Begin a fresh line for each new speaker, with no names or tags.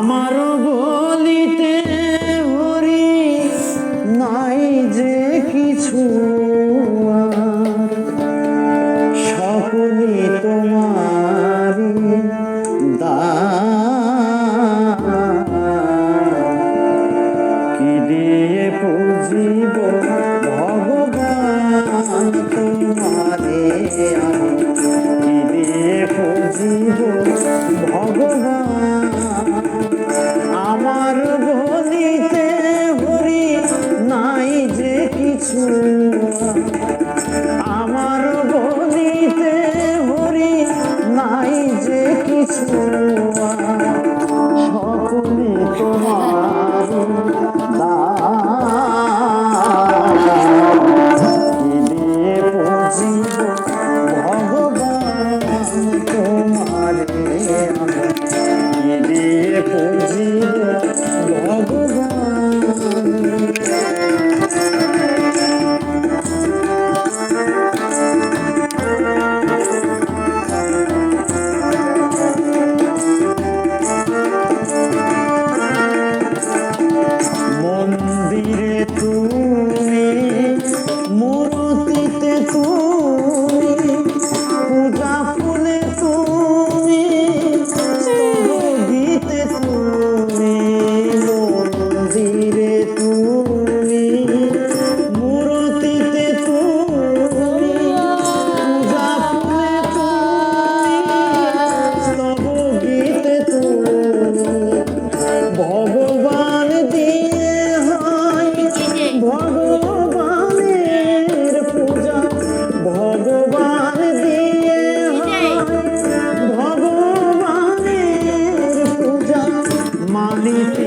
আমার বলিতে হরি নাই যে কিছু সকলে তোমারি কি দিয়ে পুজিব ভগবান তোমারে কি দিয়ে পুজিব ভগবান আমার বলিতে হরি নাই যে কিছু আমার বলিতে হরি নাই যে কিছু সকলে তোমার কি দিয়ে পুজিব ভগবান তোমারে কি দিয়ে পুজিব ভগবান মন্দিরে তুমি মূর্তিতে তুমি পূজা ফুলে তুমি স্তবগীতে তুমি মন্দিরে তুমি মূর্তিতে তুমি পূজা ফুলে তুমি স্তবগীতে তুমি ভগবান দিয়ে হয় ভগবানের পূজা ভগবান দিয়ে হয় ভগবানের পূজা মালিক